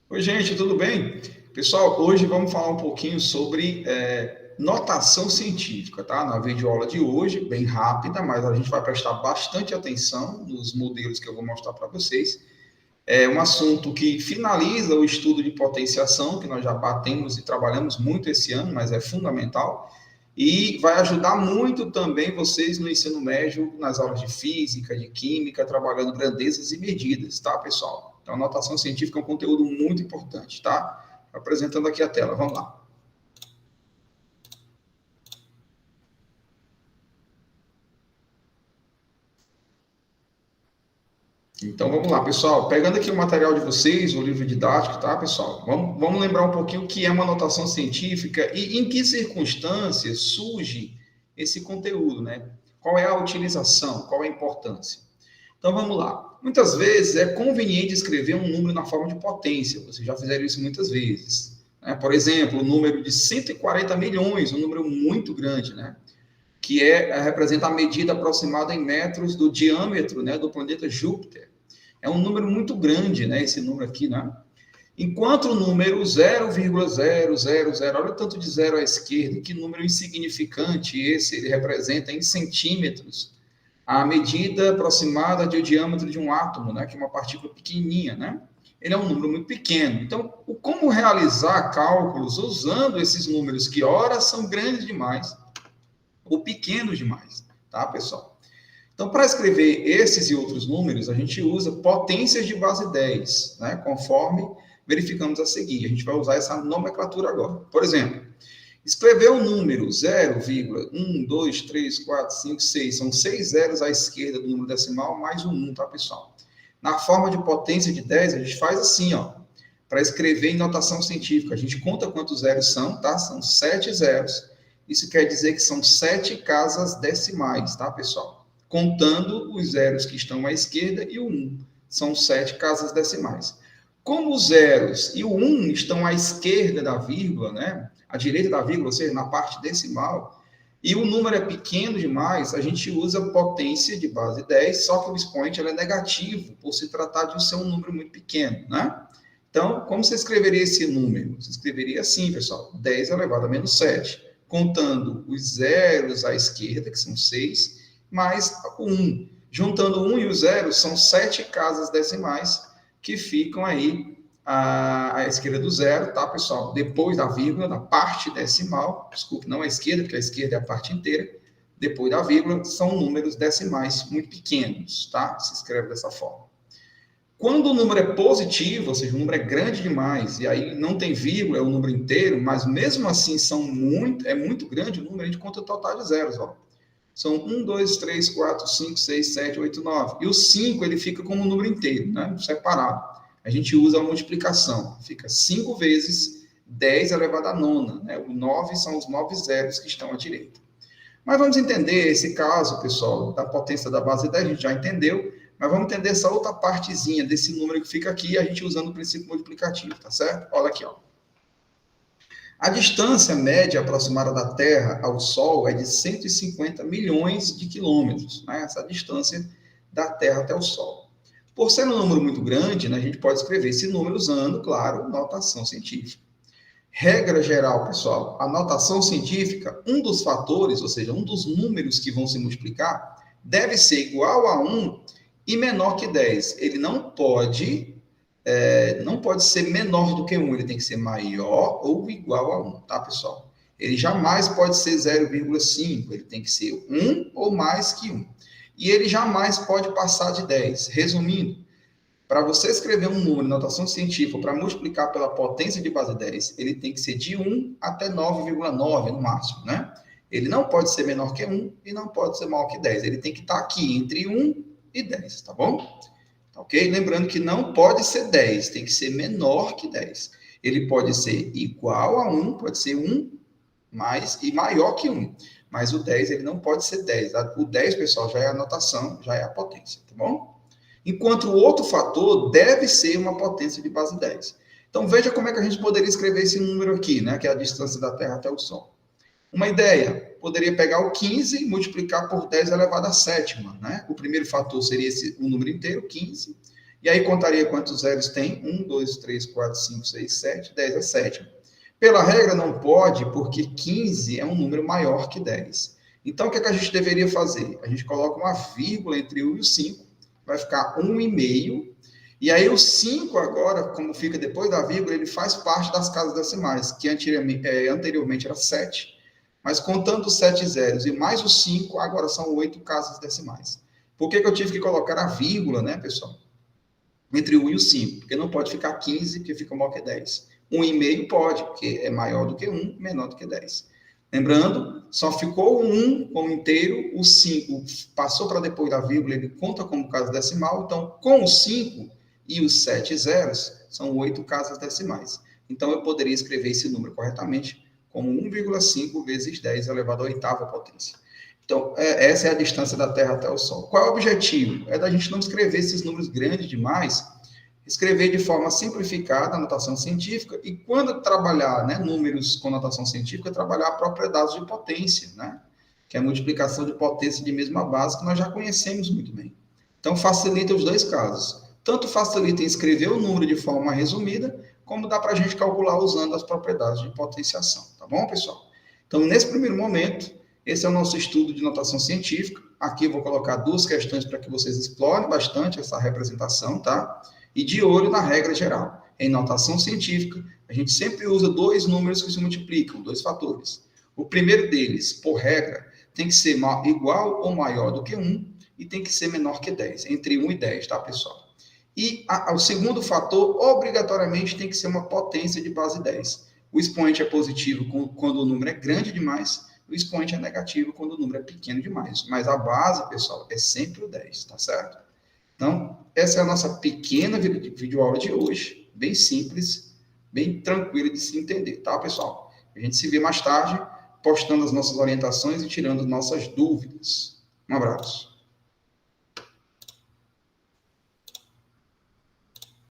Oi, gente, tudo bem? Pessoal, hoje vamos falar um pouquinho sobre notação científica, tá? Na videoaula de hoje, bem rápida, mas a gente vai prestar bastante atenção nos modelos que eu vou mostrar para vocês. É um assunto que finaliza o estudo de potenciação, que nós já batemos e trabalhamos muito esse ano, mas é fundamental. E vai ajudar muito também vocês no ensino médio, nas aulas de física, de química, trabalhando grandezas e medidas, tá, pessoal? Então, a notação científica é um conteúdo muito importante, tá? Apresentando aqui a tela, vamos lá. Então, vamos lá, pessoal. Pegando aqui o material de vocês, o livro didático, tá, pessoal? Vamos lembrar um pouquinho o que é uma notação científica e em que circunstâncias surge esse conteúdo, né? Qual é a utilização, qual é a importância? Então, vamos lá. Muitas vezes é conveniente escrever um número na forma de potência. Vocês já fizeram isso muitas vezes, né? Por exemplo, o número de 140 milhões, um número muito grande, né? Que representa a medida aproximada em metros do diâmetro, né, do planeta Júpiter. É um número muito grande, né, esse número aqui, né? Enquanto o número 0,000, olha o tanto de zero à esquerda, que número insignificante esse, ele representa em centímetros a medida aproximada do diâmetro de um átomo, né, que é uma partícula pequenininha, né? Ele é um número muito pequeno. Então, como realizar cálculos usando esses números que ora são grandes demais ou pequenos demais, tá, pessoal? Então, para escrever esses e outros números, a gente usa potências de base 10, né? Conforme verificamos a seguir. A gente vai usar essa nomenclatura agora. Por exemplo, escrever o número 0,1, 2, 3, 4, 5, 6, são 6 zeros à esquerda do número decimal, mais um 1, tá, pessoal? Na forma de potência de 10, a gente faz assim, ó. Para escrever em notação científica, a gente conta quantos zeros são, tá? São 7 zeros. Isso quer dizer que são 7 casas decimais, tá, pessoal? Contando os zeros que estão à esquerda e o 1. São 7 casas decimais. Como os zeros e o 1 estão à esquerda da vírgula, né? À direita da vírgula, ou seja, na parte decimal, e o número é pequeno demais, a gente usa potência de base 10, só que o expoente é negativo, por se tratar de ser um número muito pequeno, né? Então, como você escreveria esse número? Você escreveria assim, pessoal, 10 elevado a menos 7, contando os zeros à esquerda, que são 6, mais o 1. Juntando o 1 e o 0, são 7 casas decimais que ficam aí à esquerda do zero, tá, pessoal? Depois da vírgula, na parte decimal, desculpe, não à esquerda, porque a esquerda é a parte inteira, depois da vírgula, são números decimais muito pequenos, tá? Se escreve dessa forma. Quando o número é positivo, ou seja, o número é grande demais, e aí não tem vírgula, é o número inteiro, mas mesmo assim é muito grande o número, a gente conta o total de zeros, ó. São 1, 2, 3, 4, 5, 6, 7, 8, 9. E o 5, ele fica como um número inteiro, né? Separado. A gente usa a multiplicação. Fica 5 vezes 10 elevado à nona, né? O 9 são os 9 zeros que estão à direita. Mas vamos entender esse caso, pessoal, da potência da base 10, a gente já entendeu, mas vamos entender essa outra partezinha desse número que fica aqui, a gente usando o princípio multiplicativo, tá certo? Olha aqui, ó. A distância média aproximada da Terra ao Sol é de 150 milhões de quilômetros, né? Essa distância da Terra até o Sol. Por ser um número muito grande, né, a gente pode escrever esse número usando, claro, notação científica. Regra geral, pessoal, a notação científica, um dos fatores, ou seja, um dos números que vão se multiplicar, deve ser igual a 1 e menor que 10. Ele não pode ser menor do que 1, ele tem que ser maior ou igual a 1, tá, pessoal? Ele jamais pode ser 0,5, ele tem que ser 1 ou mais que 1. E ele jamais pode passar de 10. Resumindo, para você escrever um número em notação científica para multiplicar pela potência de base 10, ele tem que ser de 1 até 9,9 no máximo, né? Ele não pode ser menor que 1 e não pode ser maior que 10. Ele tem que estar aqui entre 1 e 10, tá bom? Ok? Lembrando que não pode ser 10, tem que ser menor que 10. Ele pode ser igual a 1, pode ser 1 mais e maior que 1. Mas o 10 ele não pode ser 10. O 10, pessoal, já é a notação, já é a potência, tá bom? Enquanto o outro fator deve ser uma potência de base 10. Então, veja como é que a gente poderia escrever esse número aqui, né, que é a distância da Terra até o Sol. Uma ideia, poderia pegar o 15 e multiplicar por 10 elevado à sétima, né? O primeiro fator seria o número inteiro, 15, E aí contaria quantos zeros tem? 1, 2, 3, 4, 5, 6, 7, 10 é 7. Pela regra, não pode, porque 15 é um número maior que 10. Então, o que, é que a gente deveria fazer? A gente coloca uma vírgula entre o e o 5, vai ficar 1,5. E aí, o 5 agora, como fica depois da vírgula, ele faz parte das casas decimais, que anteriormente era 7. Mas contando os 7 zeros e mais os 5, agora são 8 casas decimais. Por que, que eu tive que colocar a vírgula, né, pessoal? Entre o 1 e o 5, porque não pode ficar 15, porque fica maior que 10. 1,5 pode, porque é maior do que 1, menor do que 10. Lembrando, só ficou o 1 como inteiro, o 5 passou para depois da vírgula, ele conta como casa decimal, então com o 5 e os 7 zeros, são 8 casas decimais. Então eu poderia escrever esse número corretamente como 1,5 vezes 10 elevado à oitava potência. Então, essa é a distância da Terra até o Sol. Qual é o objetivo? É da gente não escrever esses números grandes demais, escrever de forma simplificada a notação científica, e quando trabalhar, né, números com notação científica, trabalhar propriedades de potência, né, que é a multiplicação de potência de mesma base, que nós já conhecemos muito bem. Então, facilita os dois casos. Tanto facilita em escrever o número de forma resumida, como dá para a gente calcular usando as propriedades de potenciação. Tá bom, pessoal? Então, nesse primeiro momento, esse é o nosso estudo de notação científica. Aqui eu vou colocar duas questões para que vocês explorem bastante essa representação, tá? E de olho na regra geral. Em notação científica, a gente sempre usa dois números que se multiplicam, dois fatores. O primeiro deles, por regra, tem que ser igual ou maior do que 1 e tem que ser menor que 10, entre 1 e 10, tá, pessoal? E o segundo fator, obrigatoriamente, tem que ser uma potência de base 10. O expoente é positivo quando o número é grande demais, o expoente é negativo quando o número é pequeno demais. Mas a base, pessoal, é sempre o 10, tá certo? Então, essa é a nossa pequena videoaula de hoje, bem simples, bem tranquila de se entender, tá, pessoal? A gente se vê mais tarde, postando as nossas orientações e tirando nossas dúvidas. Um abraço.